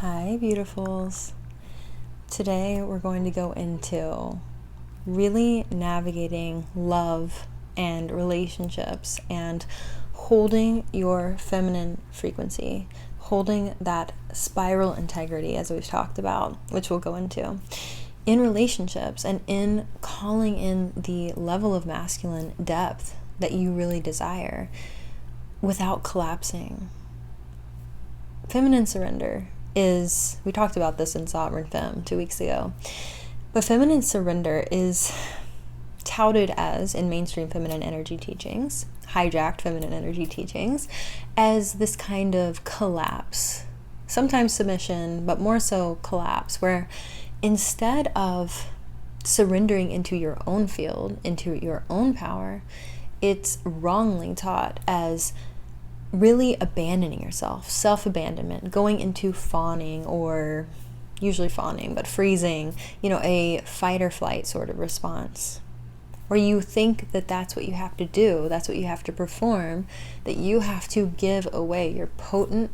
Hi, beautifuls. Today we're going to go into really navigating love and relationships and holding your feminine frequency, holding that spiral integrity, as we've talked about, which we'll go into, in relationships and in calling in the level of masculine depth that you really desire without collapsing. Feminine surrender is, we talked about this in Sovereign Femme 2 weeks ago, but feminine surrender is touted as, in mainstream feminine energy teachings, hijacked feminine energy teachings, as this kind of collapse, sometimes submission, but more so collapse, where instead of surrendering into your own field, into your own power, it's wrongly taught as really abandoning yourself, self-abandonment, going into fawning, or usually fawning, but freezing, a fight or flight sort of response, where you think that that's what you have to do, that's what you have to perform, that you have to give away your potent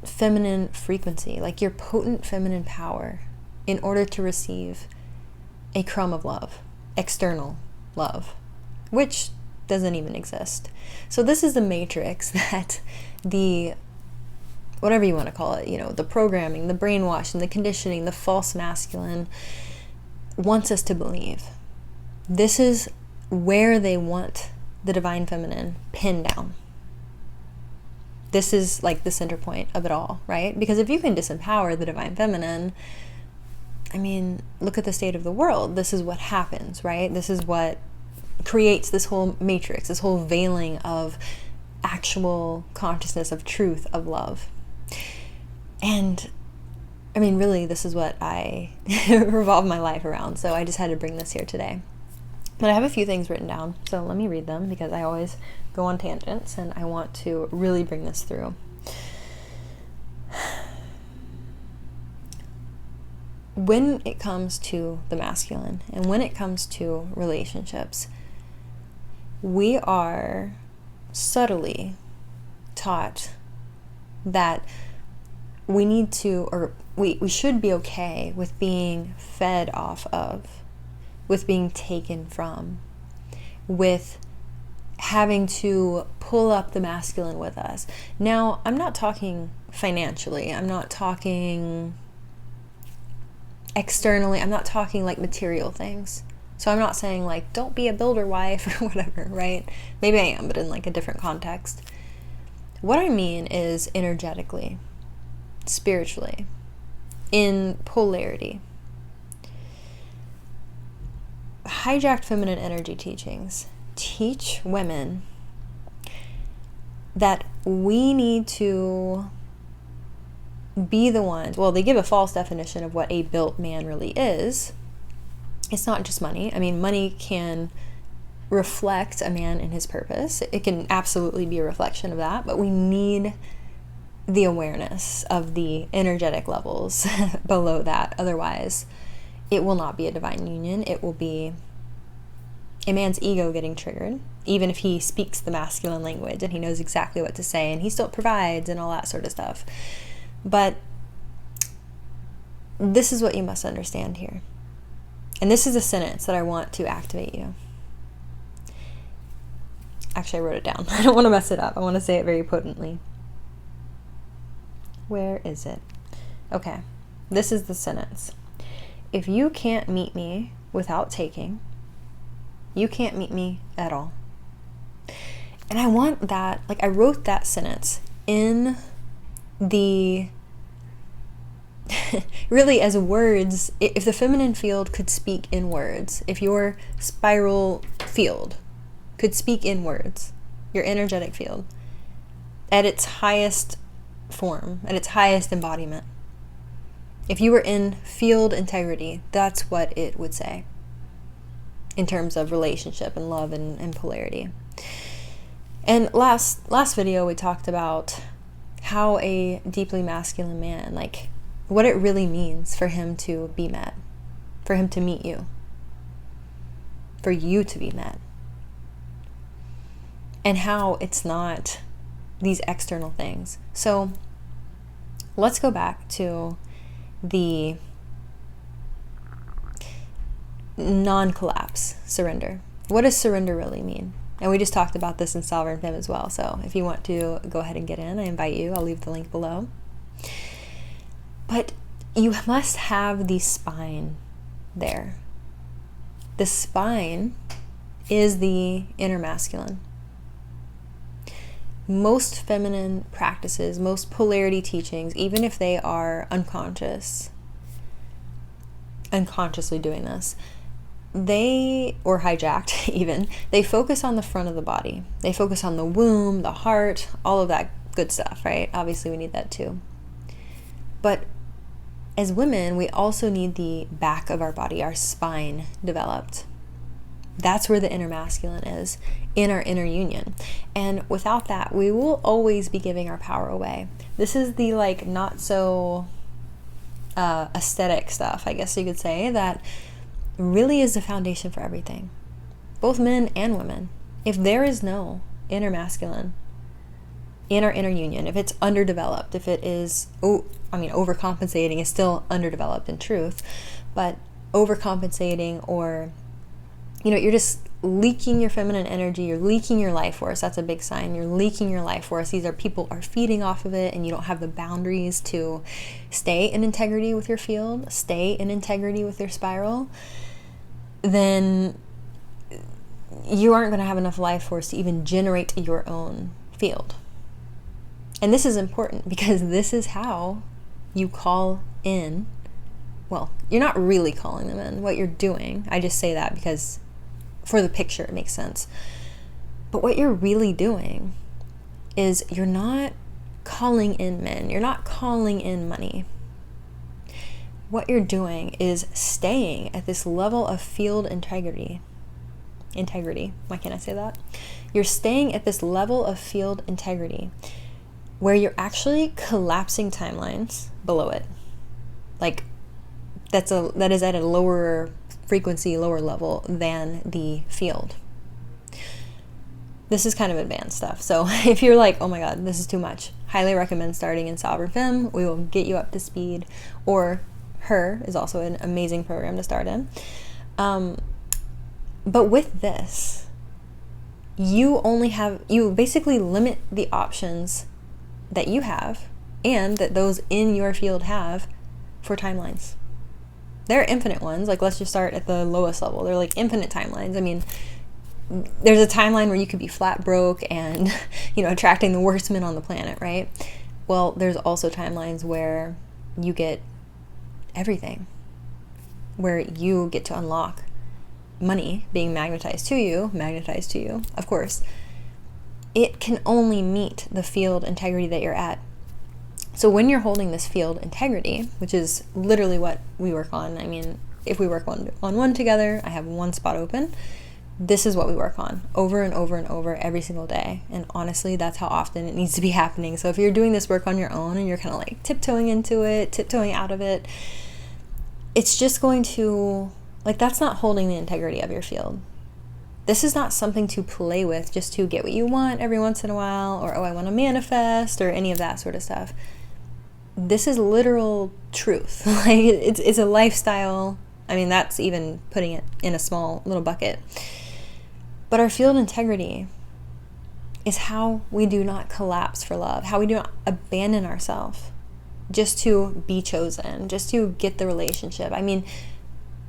feminine frequency, like your potent feminine power, in order to receive a crumb of love, external love, which doesn't even exist. So this is the matrix that the, whatever you want to call it, the programming, the brainwashing, the conditioning, the false masculine wants us to believe. This is where they want the divine feminine pinned down. This is like the center point of it all, right? Because if you can disempower the divine feminine, look at the state of the world. This is what happens, right? This is what creates this whole matrix, this whole veiling of actual consciousness, of truth, of love. And really, this is what I revolve my life around. So I just had to bring this here today. But I have a few things written down, so let me read them, because I always go on tangents and I want to really bring this through. When it comes to the masculine and when it comes to relationships, we are subtly taught that we need to, or we should be okay with being fed off of, with being taken from, with having to pull up the masculine with us. Now, I'm not talking financially, I'm not talking externally, I'm not talking like material things. So I'm not saying like, don't be a builder wife or whatever, right? Maybe I am, but in like a different context. What I mean is energetically, spiritually, in polarity. Hijacked feminine energy teachings teach women that we need to be the ones, well, they give a false definition of what a built man really is. It's not just money. Money can reflect a man in his purpose. It can absolutely be a reflection of that, but we need the awareness of the energetic levels below that. Otherwise, it will not be a divine union. It will be a man's ego getting triggered, even if he speaks the masculine language and he knows exactly what to say and he still provides and all that sort of stuff. But this is what you must understand here. And this is a sentence that I want to activate you. Actually, I wrote it down. I don't want to mess it up. I want to say it very potently. Where is it? Okay. This is the sentence. If you can't meet me without taking, you can't meet me at all. And I want that, I wrote that sentence in the really as words. If the feminine field could speak in words, if your spiral field could speak in words, your energetic field, at its highest form, at its highest embodiment, if you were in field integrity, that's what it would say in terms of relationship and love and polarity. And last video we talked about how a deeply masculine man, what it really means for him to be met, for him to meet you, for you to be met, and how it's not these external things. So let's go back to the non-collapse surrender. What does surrender really mean? And we just talked about this in Sovereign Femme as well. So if you want to go ahead and get in, I invite you. I'll leave the link below. But you must have the spine there. The spine is the inner masculine. Most feminine practices, most polarity teachings, even if they are unconsciously doing this, or hijacked even, they focus on the front of the body. They focus on the womb, the heart, all of that good stuff, right? Obviously we need that too. But as women, we also need the back of our body, our spine developed. That's where the inner masculine is, in our inner union. And without that, we will always be giving our power away. This is the not so aesthetic stuff, I guess you could say, that really is the foundation for everything. Both men and women. If there is no inner masculine in our inner union, if it's underdeveloped, if it is, overcompensating is still underdeveloped in truth, but overcompensating, or you're just leaking your feminine energy, you're leaking your life force. That's a big sign. You're leaking your life force. People are feeding off of it, and you don't have the boundaries to stay in integrity with your field, stay in integrity with your spiral. Then you aren't going to have enough life force to even generate your own field. And this is important because this is how you call in. Well, you're not really calling them in. What you're doing, I just say that because for the picture it makes sense. But what you're really doing is you're not calling in men. You're not calling in money. What you're doing is staying at this level of field integrity. Why can't I say that? You're staying at this level of field integrity where you're actually collapsing timelines below it. That is at a lower frequency, lower level than the field. This is kind of advanced stuff. So if you're like, oh my God, this is too much, highly recommend starting in Sovereign Femme. We will get you up to speed. Or Her is also an amazing program to start in. But with this, you basically limit the options that you have and that those in your field have for timelines. There are infinite ones. Let's just start at the lowest level. They're infinite timelines. There's a timeline where you could be flat broke and, attracting the worst men on the planet, right? Well, there's also timelines where you get everything, where you get to unlock money being magnetized to you, of course. It can only meet the field integrity that you're at. So when you're holding this field integrity, which is literally what we work on, if we work on one together, I have one spot open. This is what we work on over and over and over every single day. And honestly, that's how often it needs to be happening. So if you're doing this work on your own and you're kind of tiptoeing into it, tiptoeing out of it, it's just going to, that's not holding the integrity of your field. This is not something to play with just to get what you want every once in a while, or, I want to manifest, or any of that sort of stuff. This is literal truth. It's a lifestyle. That's even putting it in a small little bucket. But our field integrity is how we do not collapse for love, how we do not abandon ourselves just to be chosen, just to get the relationship.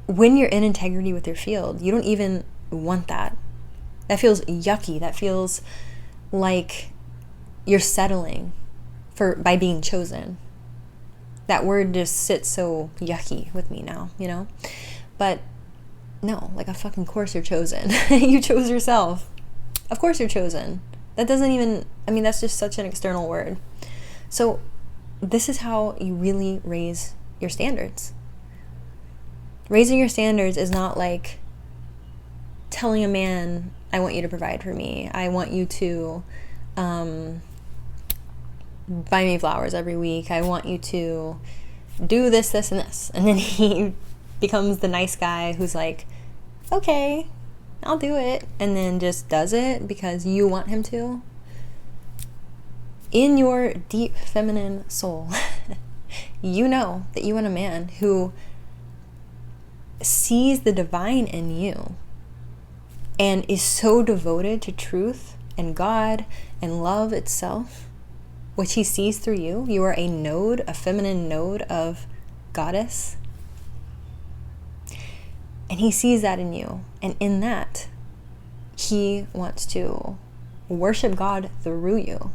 When you're in integrity with your field, you don't even want that. That feels yucky. That feels like you're settling by being chosen. That word just sits so yucky with me now, But no, of fucking course you're chosen. You chose yourself. Of course you're chosen. That doesn't even, that's just such an external word. So this is how you really raise your standards. Raising your standards is not telling a man, I want you to provide for me. I want you to buy me flowers every week. I want you to do this, this, and this. And then he becomes the nice guy who's okay, I'll do it. And then just does it because you want him to. in your deep feminine soul, you know that you want a man who sees the divine in you and is so devoted to truth and God and love itself, which he sees through you. You are a node, a feminine node of goddess. And he sees that in you. And in that, he wants to worship God through you,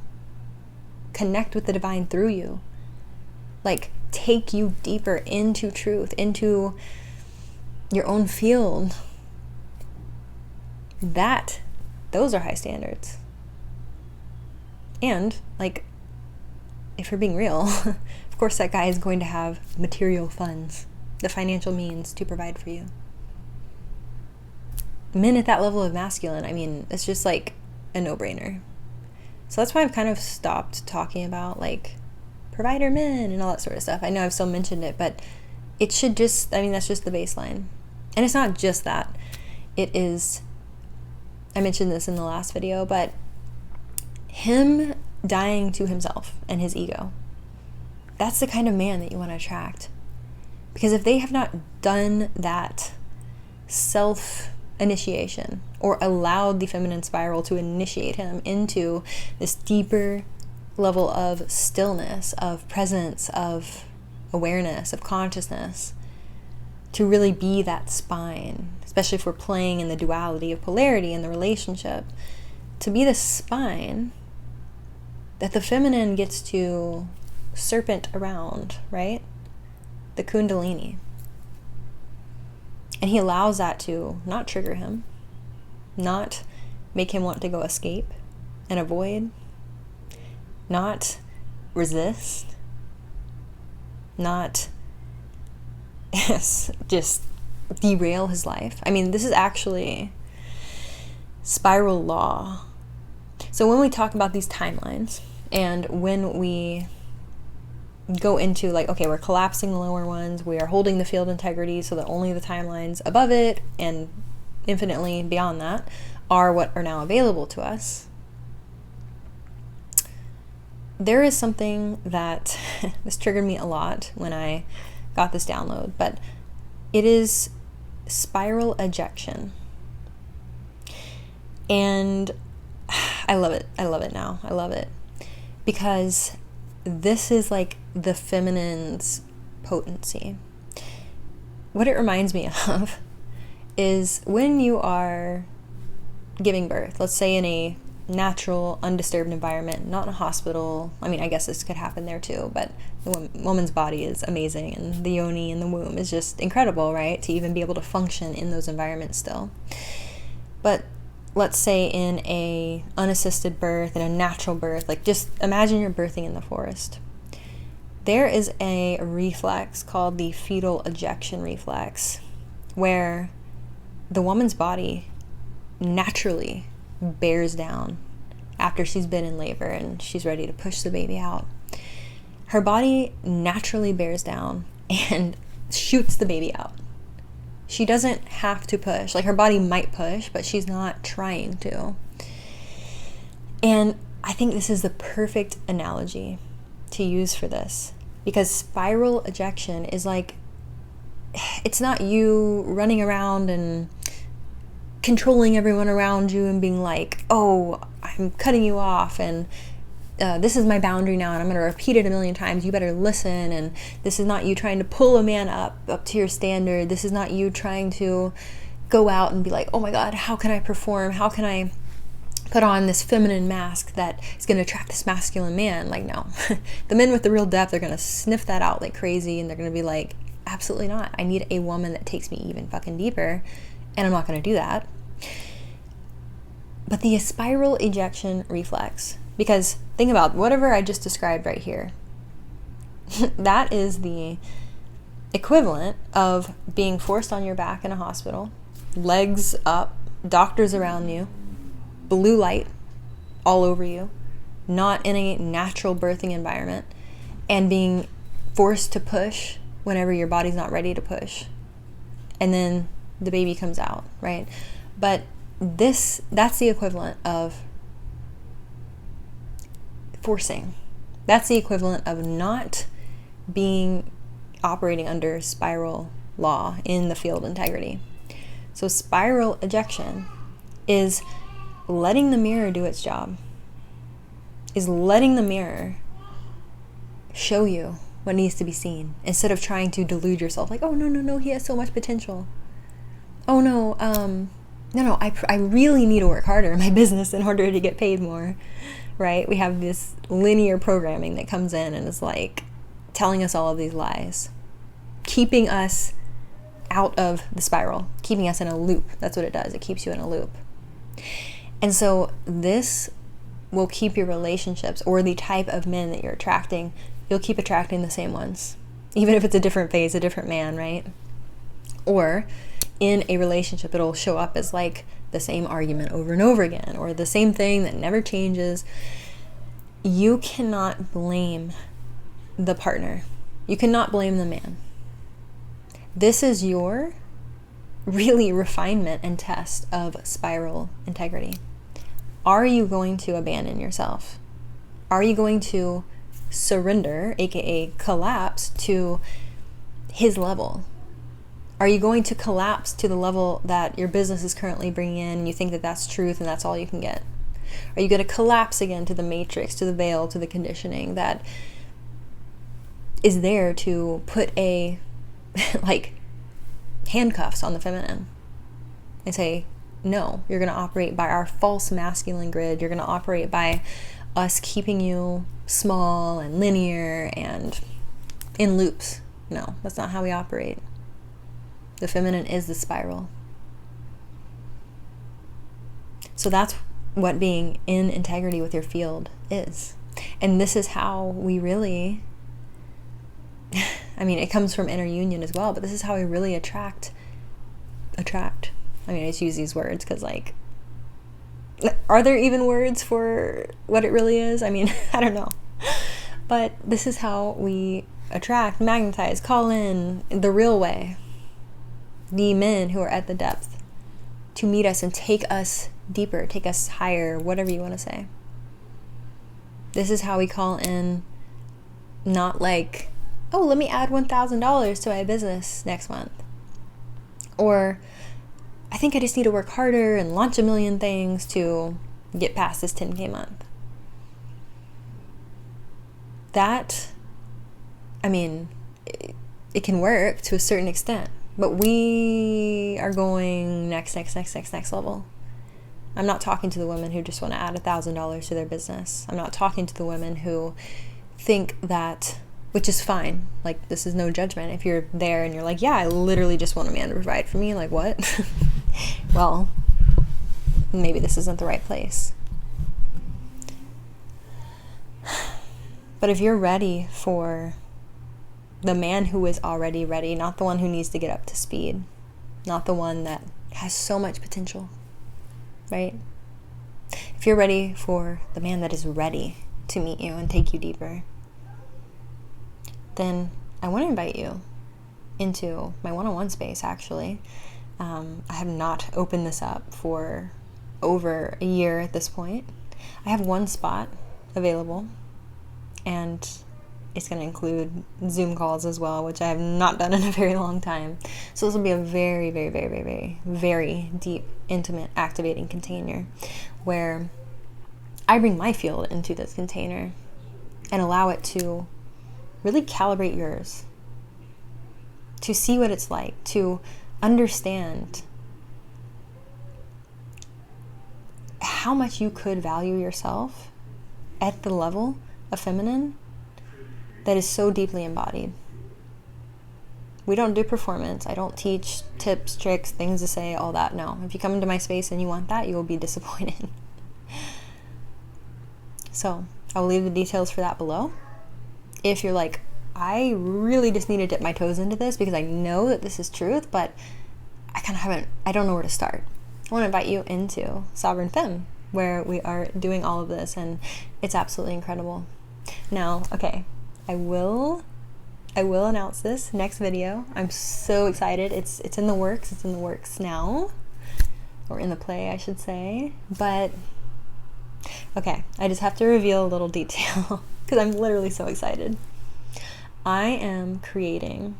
connect with the divine through you, like take you deeper into truth, into your own field. Those are high standards. And like, if you're being real, of course that guy is going to have material funds, the financial means to provide for you. Men at that level of masculine, I mean, it's just like a no-brainer. So that's why I've kind of stopped talking about like provider men and all that sort of stuff. I know I've still mentioned it, but it should just, I mean, that's just the baseline. And it's not just that. It is, I mentioned this in the last video, but him dying to himself and his ego, that's the kind of man that you want to attract. Because if they have not done that self-initiation or allowed the feminine spiral to initiate him into this deeper level of stillness, of presence, of awareness, of consciousness, to really be that spine, especially if we're playing in the duality of polarity in the relationship, to be the spine that the feminine gets to serpent around, right? The kundalini. And he allows that to not trigger him, not make him want to go escape and avoid, not resist, not just derail his life. I mean, this is actually spiral law. So when we talk about these timelines, and when we go into like, okay, we're collapsing the lower ones, we are holding the field integrity so that only the timelines above it and infinitely beyond that are what are now available to us. There is something that this triggered me a lot when I got this download, but it is spiral ejection. And I love it. I love it now. I love it. Because this is like the feminine's potency. What it reminds me of is when you are giving birth, let's say in a natural, undisturbed environment, not in a hospital. I mean, I guess this could happen there too, but the woman's body is amazing, and the yoni in the womb is just incredible, right? To even be able to function in those environments still. But let's say in a unassisted birth, in a natural birth, like just imagine you're birthing in the forest. There is a reflex called the fetal ejection reflex, where the woman's body naturally bears down after she's been in labor and she's ready to push the baby out. Her body naturally bears down and shoots the baby out. She doesn't have to push. Like, her body might push, but she's not trying to. And I think this is the perfect analogy to use for this, because spiral ejection is like, it's not you running around and controlling everyone around you and being like, oh, I'm cutting you off, and this is my boundary now, and I'm going to repeat it 1,000,000 times. You better listen. And this is not you trying to pull a man up to your standard. This is not you trying to go out and be like, oh my God, how can I perform? How can I put on this feminine mask that is going to attract this masculine man? Like, no. The men with the real depth are going to sniff that out like crazy, and they're going to be like, absolutely not. I need a woman that takes me even fucking deeper, and I'm not going to do that. But the spiral ejection reflex, because think about whatever I just described right here. That is the equivalent of being forced on your back in a hospital, legs up, doctors around you, blue light all over you, not in a natural birthing environment, and being forced to push whenever your body's not ready to push. And then the baby comes out, right? But that's the equivalent of forcing. That's the equivalent of not being operating under spiral law in the field integrity. So spiral ejection is letting the mirror do its job, is letting the mirror show you what needs to be seen, instead of trying to delude yourself like, oh, no, he has so much potential. Oh, no, I really need to work harder in my business in order to get paid more, right? We have this linear programming that comes in and is like telling us all of these lies, keeping us out of the spiral, keeping us in a loop. That's what it does. It keeps you in a loop. And so this will keep your relationships, or the type of men that you're attracting, you'll keep attracting the same ones, even if it's a different phase, a different man, right? Or in a relationship, it'll show up as like the same argument over and over again, or the same thing that never changes. You cannot blame the partner. You cannot blame the man. This is your really refinement and test of spiral integrity. Are you going to abandon yourself? Are you going to surrender, aka collapse, to his level? Are you going to collapse to the level that your business is currently bringing in, and you think that that's truth and that's all you can get? Are you going to collapse again to the matrix, to the veil, to the conditioning that is there to put a like handcuffs on the feminine and say, no, you're going to operate by our false masculine grid. You're going to operate by us keeping you small and linear and in loops. No, that's not how we operate. The feminine is the spiral. So that's what being in integrity with your field is. And this is how we really, I mean, it comes from inner union as well, but this is how we really attract. I mean, I just use these words because, like, are there even words for what it really is? I mean, I don't know. But this is how we attract, magnetize, call in the real way. The men who are at the depth to meet us and take us deeper, take us higher, whatever you want to say. This is how we call in, not like, oh, let me add $1,000 to my business next month. Or, I think I just need to work harder and launch a million things to get past this 10K month. That, I mean, it can work to a certain extent, but we are going next level. I'm not talking to the women who just want to add $1,000 to their business. I'm not talking to the women who think that, which is fine. Like, this is no judgment. If you're there and you're like, yeah, I literally just want a man to provide for me. Like, what? Well, maybe this isn't the right place. But if you're ready for the man who is already ready, not the one who needs to get up to speed, not the one that has so much potential, right? If you're ready for the man that is ready to meet you and take you deeper, then I want to invite you into my one-on-one space, actually. I have not opened this up for over a year at this point. I have one spot available, and it's going to include Zoom calls as well, which I have not done in a very long time. So this will be a very, very, very, very, very, very deep, intimate, activating container where I bring my field into this container and allow it to really calibrate yours, to see what it's like, to understand how much you could value yourself at the level of feminine that is so deeply embodied. We don't do performance. I don't teach tips, tricks, things to say, all that. No. If you come into my space and you want that, you will be disappointed. So I will leave the details for that below. If you're like, I really just need to dip my toes into this because I know that this is truth, but I don't know where to start. I want to invite you into Sovereign Femme, where we are doing all of this, and it's absolutely incredible. Now, okay, I will announce this next video. I'm so excited. It's in the works. It's in the works now, or in the play, I should say. But Okay, I just have to reveal a little detail because I'm literally so excited. I am creating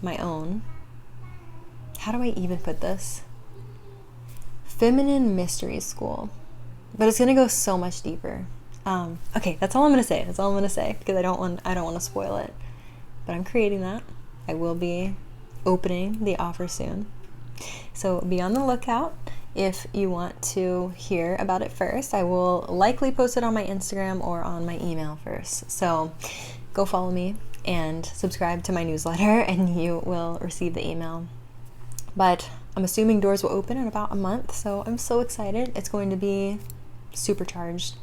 my own, how do I even put this? Feminine mystery school. But it's gonna go so much deeper. Okay, that's all I'm gonna say. That's all I'm gonna say because I don't want to spoil it. But I'm creating that. I will be opening the offer soon. So be on the lookout if you want to hear about it first. I will likely post it on my Instagram or on my email first. So go follow me and subscribe to my newsletter and you will receive the email. But I'm assuming doors will open in about a month, so I'm so excited. It's going to be supercharged,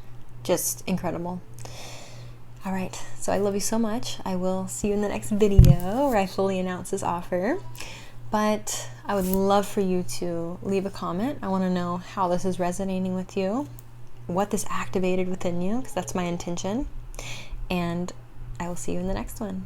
just incredible. All right, so I love you so much. I will see you in the next video where I fully announce this offer. But I would love for you to leave a comment. I want to know how this is resonating with you, what this activated within you, because that's my intention. And I will see you in the next one.